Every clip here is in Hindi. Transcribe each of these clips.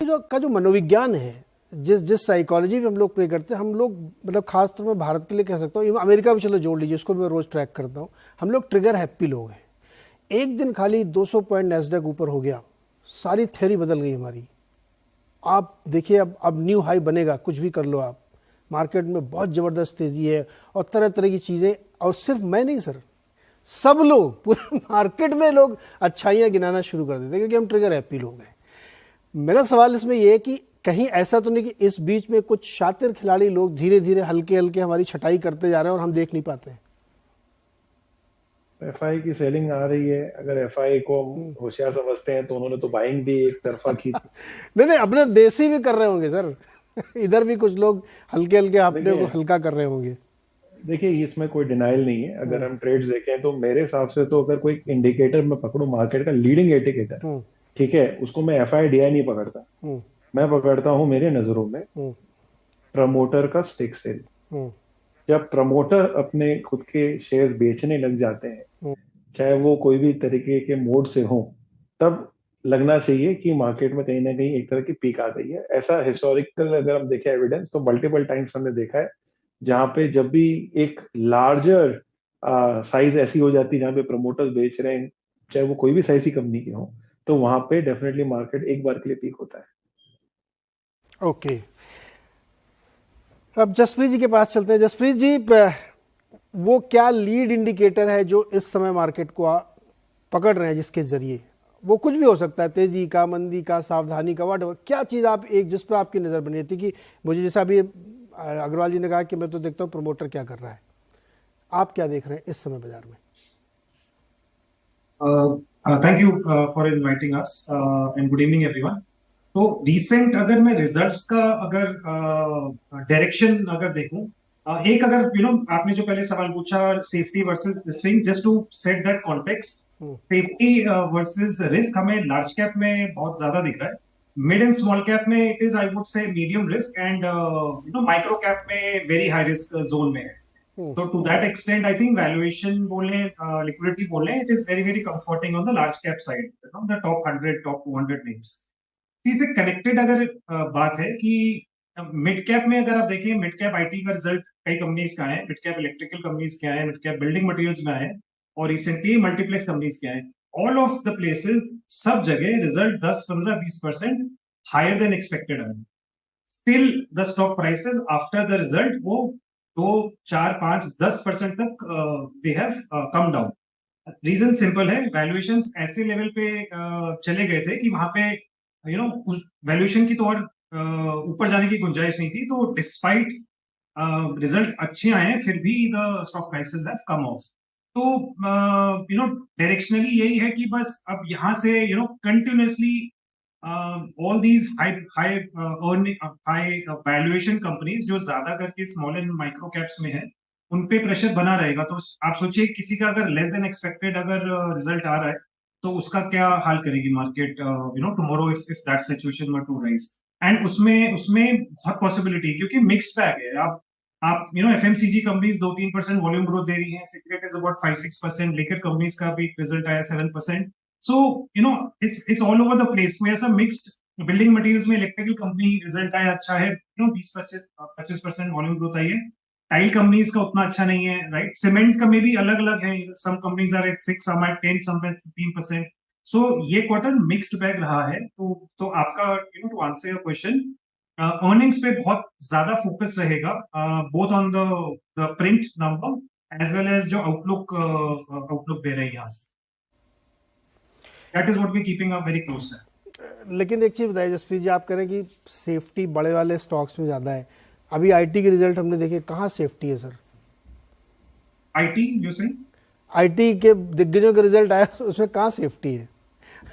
जो मनोविज्ञान है, जिस साइकोलॉजी में हम लोग प्रे करते हैं, हम लोग मतलब खास तौर में भारत के लिए कह सकता हूँ, अमेरिका भी चलो जोड़ लीजिए, उसको भी मैं रोज ट्रैक करता हूँ, हम लोग ट्रिगर हैप्पी लोग हैं। एक दिन खाली 200 पॉइंट नैस्डैक ऊपर हो गया, सारी थ्योरी बदल गई हमारी। आप देखिए अब न्यू हाई बनेगा, कुछ भी कर लो आप, मार्केट में बहुत ज़बरदस्त तेज़ी है और तरह तरह की चीज़ें। और सिर्फ मैं नहीं सर, सब लोग पूरे मार्केट में लोग अच्छाइयाँ गिनाना शुरू कर देते हैं, क्योंकि हम ट्रिगर हैप्पी लोग हैं। मेरा सवाल इसमें यह है कि कहीं ऐसा तो नहीं कि इस बीच में कुछ शातिर खिलाड़ी लोग धीरे धीरे हल्के हल्के हमारी छटाई करते जा रहे हैं और हम देख नहीं पाते हैं। एफआई की सेलिंग आ रही है, अगर एफआई को हम होशियार समझते हैं तो उन्होंने तो बाइंग भी एक तरफा की थी। नहीं नहीं, अपने देसी भी कर रहे होंगे सर। इधर भी कुछ लोग हल्के हल्के अपने को देखिए हल्का कर रहे होंगे। देखिए इसमें कोई डिनाइल नहीं है। अगर हम ट्रेड्स देखें तो मेरे हिसाब से तो अगर कोई इंडिकेटर मैं पकड़ूं, मार्केट का लीडिंग इंडिकेटर, हम्म ठीक है, उसको मैं एफआई डीआई नहीं पकड़ता। हम्म मैं पकड़ता हूं मेरे नजरों में हम्म प्रमोटर का स्टिक सेल। हम्म जब प्रमोटर अपने खुद के शेयर्स बेचने लग जाते हैं, हम्म चाहे वो कोई भी तरीके के मोड से हो, तब लगना चाहिए कि मार्केट में कहीं ना कहीं एक तरह की पीक आ गई है। ऐसा हिस्टोरिकल अगर हम देखें एविडेंस तो मल्टीपल टाइम्स हमने देखा है, जहां पे जब भी एक लार्जर साइज ऐसी हो जाती है जहां पे प्रमोटर्स बेच रहे हैं, चाहे वो कोई भी साइज की कंपनी के हो, तो वहां पे डेफिनेटली मार्केट एक बार के लिए पीक होता है। ओके, अब जसप्रीत जी के पास चलते हैं। जसप्रीत जी, वो क्या लीड इंडिकेटर है जो इस समय मार्केट को पकड़ रहे हैं, जिसके जरिए वो कुछ भी हो सकता है, तेजी का, मंदी का, सावधानी का, वट क्या चीज़ आप एक जिस पर आपकी नज़र बनी थी कि मुझे, जैसा अभी अग्रवाल जी ने कहा कि मैं तो देखता हूँ प्रमोटर क्या कर रहा है, आप क्या देख रहे हैं इस समय बाजार में? Thank you for inviting us and good evening everyone. तो रीसेंट अगर मैं रिजल्ट्स का अगर डायरेक्शन अगर देखूं, एक अगर आपने जो पहले सवाल पूछा safety versus this thing, just to set that context, safety versus risk हमें लार्ज कैप में बहुत ज्यादा दिख रहा है। मिड एंड स्मॉल कैप में it is, I would say, medium risk, and micro cap में वेरी हाई रिस्क जोन में है। So to that extent, I think valuation बोले, liquidity बोले, it is very very comforting on the large cap side, the top 100, top 200 names. इससे कनेक्टेड अगर बात है कि मिड कैप में अगर आप देखिए, मिड कैप आईटी का रिजल्ट कई कंपनीज का है, मिड कैप इलेक्ट्रिकल कंपनीज के आए, मिड कैप बिल्डिंग मटेरियल्स में आए, और रिसेंटली मल्टीप्लेक्स कंपनीज के आए। ऑल ऑफ द प्लेसेस, सब जगह रिजल्ट 10, 15, 20% हायर देन एक्सपेक्टेड है। Still the stock prices after the result वो 2, 4, 5, 10% तक they have come down. Reason simple है, वैल्यूएशंस ऐसे लेवल पे चले गए थे कि वहां पे उस वैल्यूएशन की तो और ऊपर जाने की गुंजाइश नहीं थी। तो डिस्पाइट रिजल्ट अच्छे आए हैं, फिर भी the stock prices have come of. तो डायरेक्शनली यही है कि बस अब यहाँ से continuously all these high valuation companies जो ज्यादा करके स्मॉल एंड माइक्रो कैप्स में है, उन पे प्रेशर बना रहेगा। तो आप सोचिए, किसी का अगर लेस देन एक्सपेक्टेड अगर रिजल्ट आ रहा है, तो उसका क्या हाल करेगी market tomorrow if that situation were to rise. And उसमें उसमें बहुत पॉसिबिलिटी, क्योंकि मिक्स्ड बैग है। आप एफएमसीजी कंपनीज 2-3% वॉल्यूम ग्रोथ दे रही है, cigarette is about 5-6%, liquor companies का भी रिजल्ट आया 7%। सो it's all over the place। कोई ऐसा मिक्स्ड, बिल्डिंग मटेरियल्स में इलेक्ट्रिकल कंपनी रिजल्ट आया अच्छा है, 20-25% वॉल्यूम ग्रोथ आई है। टाइल कंपनीज का उतना अच्छा नहीं है, राइट। सीमेंट का में भी अलग अलग है, some companies are at 6, some at 10, some at 15%। So ये क्वार्टर मिक्स्ड बैग रहा है। तो आपका to answer your question, earnings पे बहुत ज्यादा फोकस रहेगा, both on the print number as well as जो आउटलुक दे रहे हैं यहाँ से। That is what we're keeping a very close eye. लेकिन एक चीज़ बताइए जसप्रीत जी, आप कह रहे हैं कि सेफ्टी बड़े वाले स्टॉक्स में ज़्यादा है। अभी आईटी के रिजल्ट हमने देखे, कहाँ सेफ्टी है sir? IT, you say? IT के दिग्गजों के रिजल्ट आया, उसमें कहाँ सेफ्टी है?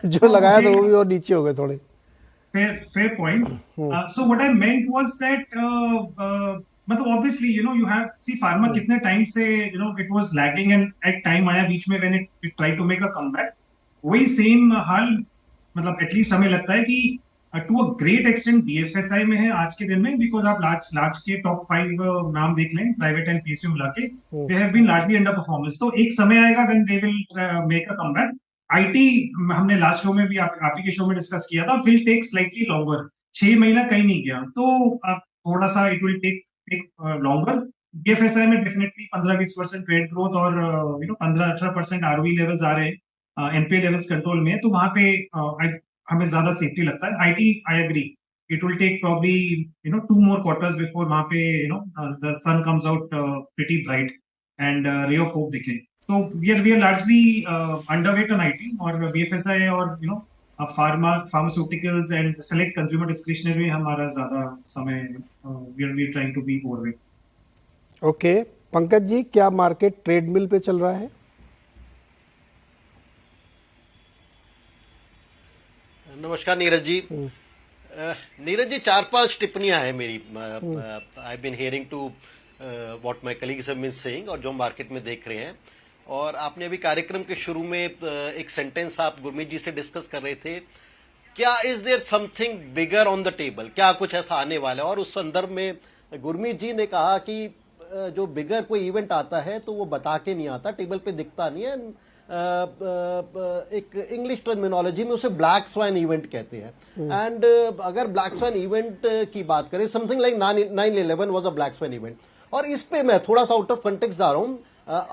जो लगाया था वो भी और नीचे हो गए थोड़े। Fair point. So what I meant was that मतलब obviously you have, see, pharma कितने टाइम से it was lagging, and at time आया बीच में when it tried to make a comeback। वही सेम हाल, मतलब एटलीस्ट हमें लगता है कि to a great extent BFSI में है आज के दिन में, बिकॉज आप लार्ज के टॉप 5 नाम देख लें, प्राइवेट एंड पीएसयू मिला के, they have been largely underperformance. तो एक समय आएगा when they will make a comeback. IT हमने लास्ट शो में भी आप ही के शो में डिस्कस किया था, विल टेक स्लाइटली लॉन्गर। 6 महीना कहीं नहीं गया, तो आप थोड़ा सा it will take longer. BFSI में डेफिनेटली 15-20% क्रेडिट ग्रोथ और 15-18% आरओई लेवल्स आ रहे हैं, एनपीए लेवल्स कंट्रोल में है, तो वहां पे हमें ज्यादा सेफ्टी लगता है। IT I agree, it will take probably 2 more quarters before वहां पे the sun comes out pretty bright and ray of hope दिखे। तो we are largely underweight on IT और बीएफएसआई और pharmaceuticals and select consumer discretionary में हमारा ज्यादा समय we are trying to be overweight. Okay, Pankaj ji, क्या मार्केट ट्रेडमिल पे चल रहा है? नमस्कार नीरज जी। नीरज जी, 4-5 टिप्पणियां हैं मेरी। I been hearing to what my colleagues have been saying और जो हम मार्केट में देख रहे हैं। और आपने अभी कार्यक्रम के शुरू में एक सेंटेंस आप गुरमीत जी से डिस्कस कर रहे थे, क्या is there something bigger on the table, क्या कुछ ऐसा आने वाला है? और उस संदर्भ में गुरमीत जी ने कहा कि जो बिगर कोई इवेंट आता है तो वो बता के नहीं आता, टेबल पे दिखता नहीं है। एक इंग्लिश टर्मिनोलॉजी में उसे ब्लैक स्वाइन इवेंट कहते हैं। एंड अगर ब्लैक स्वाइन इवेंट की बात करें, something like 9/11 was a black swine event. और इस पे मैं थोड़ा सा आउट ऑफ कंटेक्स्ट जा रहा हूं।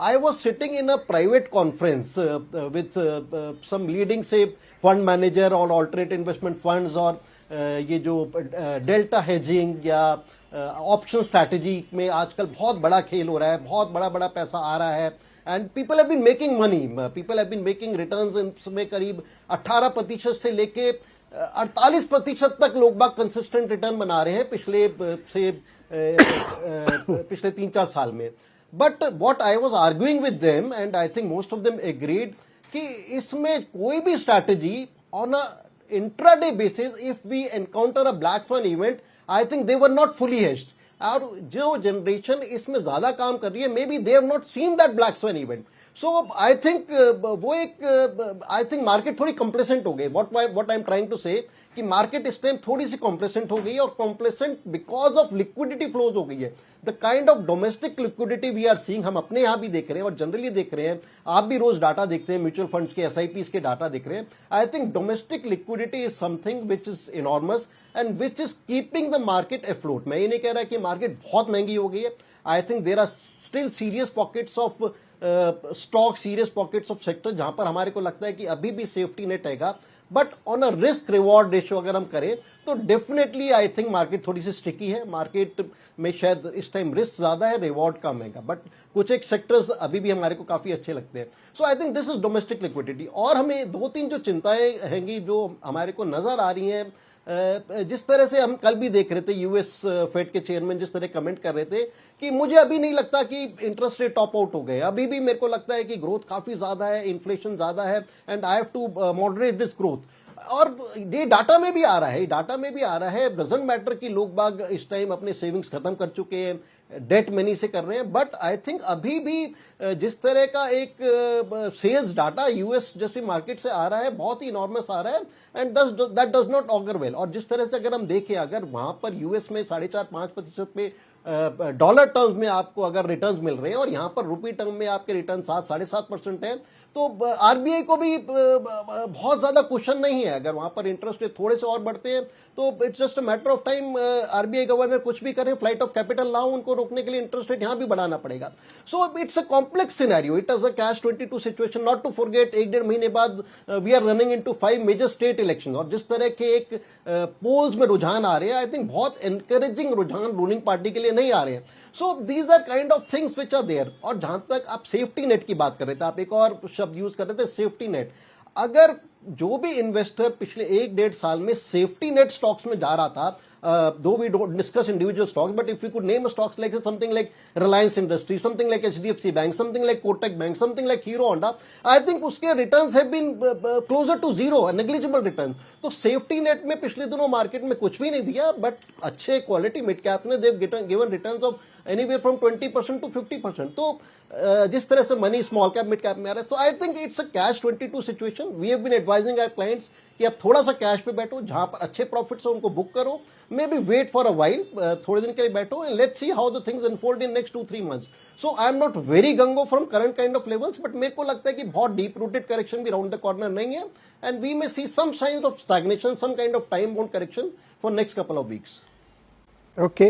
I was sitting in a private conference with some leading say fund manager और alternate investment funds और ये जो डेल्टा हेजिंग या ऑप्शन स्ट्रैटेजी में आजकल बहुत बड़ा खेल हो रहा है, बहुत बड़ा बड़ा पैसा आ रहा है and people have been making money, people have been making returns इसमें करीब 18% से लेके 48% तक लोग बाग कंसिस्टेंट रिटर्न बना रहे हैं पिछले 3-4 साल में। But what I was arguing with them and I think most of them agreed कि इसमें कोई भी strategy on a intraday basis if we encounter a black swan event, I think they were not fully hedged. और जो जनरेशन इसमें ज्यादा काम कर रही है, maybe they have not seen that black swan event. So I think वो एक आई थिंक मार्केट थोड़ी कॉम्प्लेसेंट हो गई। What I am trying to say कि मार्केट इस टाइम थोड़ी सी कॉम्प्लेसेंट हो गई है और complacent because of liquidity flows हो गई है। The kind of domestic liquidity we are seeing, हम अपने यहां भी देख रहे हैं और जनरली देख रहे हैं, आप भी रोज डाटा देखते हैं, म्यूचुअल फंड्स के एसआईपीस के डाटा देख रहे हैं। I think domestic liquidity is something which is enormous and which is keeping the market afloat. मैं ये नहीं कह रहा कि मार्केट बहुत महंगी हो गई है। I think there are still serious pockets of stock, serious pockets of sector जहां पर हमारे को लगता है कि अभी भी सेफ्टी नेट हैगा। But on a risk reward ratio अगर हम करें तो डेफिनेटली आई थिंक मार्केट थोड़ी सी स्टिकी है। मार्केट में शायद इस टाइम रिस्क ज्यादा है, रिवॉर्ड कम है, बट कुछ एक सेक्टर्स अभी भी हमारे को काफी अच्छे लगते हैं। So I think this is domestic liquidity. और हमें 2-3 जो चिंताएं हैंगी जो हमारे को नजर आ रही हैं, जिस तरह से हम कल भी देख रहे थे, यूएस फेड के चेयरमैन जिस तरह कमेंट कर रहे थे कि मुझे अभी नहीं लगता कि इंटरेस्ट रेट टॉप आउट हो गए, अभी भी मेरे को लगता है कि ग्रोथ काफी ज्यादा है, इन्फ्लेशन ज्यादा है and I have to moderate this growth. और ये डाटा में भी आ रहा है, डाटा में भी आ रहा है। डजंट मैटर कि लोग बाग इस टाइम अपने सेविंग्स खत्म कर चुके हैं, डेट मनी से कर रहे हैं, बट आई थिंक अभी भी जिस तरह का एक सेल्स डाटा यूएस जैसी मार्केट से आ रहा है, बहुत ही इनॉर्मस आ रहा है and that does not auger well. और जिस तरह से अगर हम देखें, अगर वहां पर यूएस में 4.5-5% पे डॉलर टर्म्स में आपको अगर रिटर्न्स मिल रहे हैं और यहां पर रुपी टर्म में आपके रिटर्न 7-7.5% है, तो आरबीआई को भी बहुत ज्यादा क्वेश्चन नहीं है। अगर वहां पर इंटरेस्ट रेट थोड़े से और बढ़ते हैं तो it's just a matter of time, RBI governor कुछ भी करें, फ्लाइट ऑफ कैपिटल ना हो, उनको रोकने के लिए इंटरेस्ट रेट यहां भी बढ़ाना पड़ेगा। So it's a complex scenario, it is a catch 22 situation. Not to forget, 1-1.5 महीने बाद we are running into 5 major state election और जिस तरह के एक पोल्स में रुझान आ रहे हैं, आई थिंक बहुत एनकरेजिंग रुझान रूलिंग पार्टी के लिए नहीं आ रहे हैं। So these are kind of things which are there. और जहां तक आप सेफ्टी नेट की बात कर रहे थे, आप एक और शब्द यूज कर रहे थे, सेफ्टी नेट। अगर जो भी इन्वेस्टर पिछले 1-1.5 साल में सेफ्टी नेट स्टॉक्स में जा रहा था, though we don't discuss individual stocks, but if we could name stocks like something like Reliance Industries, something like HDFC Bank, something like Kotak Bank, something like Hero Honda, I think uske returns have been closer to zero, negligible returns. तो सेफ्टी नेट में पिछले दिनों मार्केट में कुछ भी नहीं दिया, बट अच्छे क्वालिटी मिड कैप ने they've given returns of anywhere from 20% to 50%। तो जिस तरह से money small cap mid cap में आ रहा है, तो I think it's a catch 22 situation. We have been advising our clients कि आप थोड़ा सा कैश पे बैठो, जहां पर अच्छे प्रॉफिट्स हो उनको बुक करो, maybe wait for a while, थोड़े दिन के लिए बैठो and let's see how the things unfold in next 2-3 months. So I am not very gung ho from current kind of levels, but मेरे को लगता है कि बहुत डीप रूटेड करेक्शन भी राउंड द कॉर्नर नहीं है, and we may see some signs of stagnation, some kind of time bound correction for next couple of weeks. Okay.